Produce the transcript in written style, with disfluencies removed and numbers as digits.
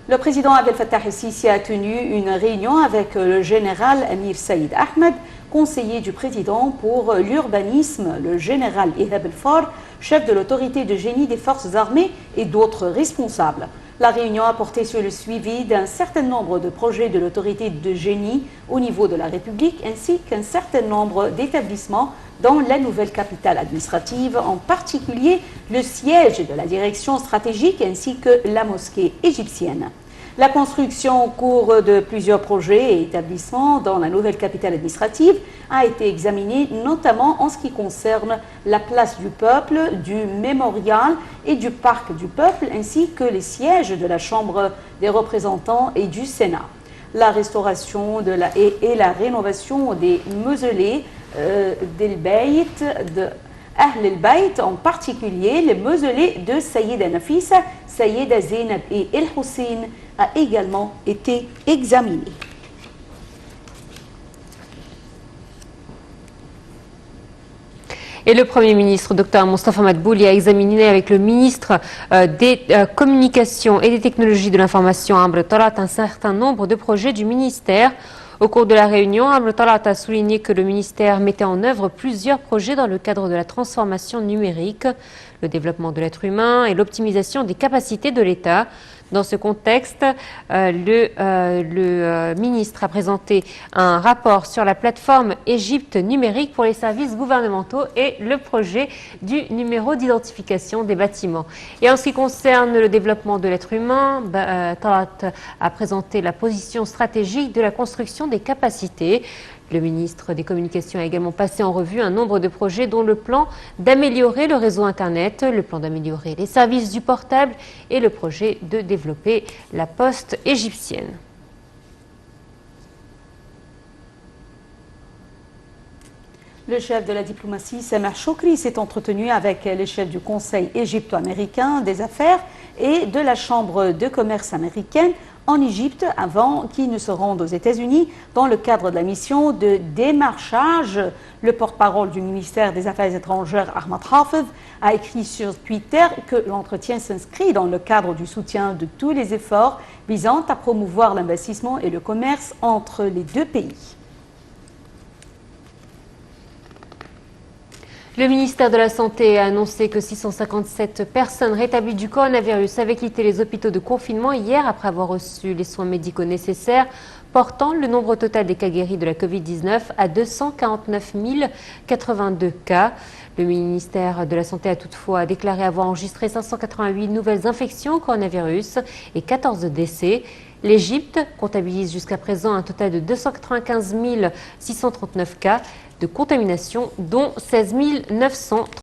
Le président Abdel Fattah el-Sisi a tenu une réunion avec le général Amir Saïd Ahmed, conseiller du président pour l'urbanisme, le général Ihab El-Far, chef de l'autorité de génie des forces armées et d'autres responsables. La réunion a porté sur le suivi d'un certain nombre de projets de l'autorité de génie au niveau de la République ainsi qu'un certain nombre d'établissements dans la nouvelle capitale administrative, en particulier le siège de la direction stratégique ainsi que la mosquée égyptienne. La construction en cours de plusieurs projets et établissements dans la nouvelle capitale administrative a été examinée, notamment en ce qui concerne la place du peuple, du mémorial et du parc du peuple, ainsi que les sièges de la Chambre des représentants et du Sénat. La restauration et la rénovation des mausolées d'El Bayt, de Ahl el-Bayt, en particulier les mausolées de Sayyida Nafisa, Sayyida Zainab et El Hussein, a également été examiné. Et le Premier ministre, Dr Moustapha Madbouli, a examiné avec le ministre des Communications et des Technologies de l'Information, Amr Talat, un certain nombre de projets du ministère. Au cours de la réunion, Amr Talat a souligné que le ministère mettait en œuvre plusieurs projets dans le cadre de la transformation numérique, le développement de l'être humain et l'optimisation des capacités de l'État. Dans ce contexte, le ministre a présenté un rapport sur la plateforme Égypte numérique pour les services gouvernementaux et le projet du numéro d'identification des bâtiments. Et en ce qui concerne le développement de l'être humain, Talat a présenté la position stratégique de la construction des capacités. Le ministre des Communications a également passé en revue un nombre de projets dont le plan d'améliorer le réseau Internet, le plan d'améliorer les services du portable et le projet de développer la poste égyptienne. Le chef de la diplomatie, Sameh Choukri, s'est entretenu avec les chefs du Conseil égypto-américain des affaires et de la Chambre de commerce américaine en Égypte avant qu'ils ne se rendent aux États-Unis dans le cadre de la mission de démarchage. Le porte-parole du ministère des Affaires étrangères, Ahmad Hafez, a écrit sur Twitter que l'entretien s'inscrit dans le cadre du soutien de tous les efforts visant à promouvoir l'investissement et le commerce entre les deux pays. Le ministère de la Santé a annoncé que 657 personnes rétablies du coronavirus avaient quitté les hôpitaux de confinement hier après avoir reçu les soins médicaux nécessaires, portant le nombre total des cas guéris de la Covid-19 à 249 082 cas. Le ministère de la Santé a toutefois déclaré avoir enregistré 588 nouvelles infections au coronavirus et 14 décès. L'Égypte comptabilise jusqu'à présent un total de 295 639 cas de contamination, dont 16 930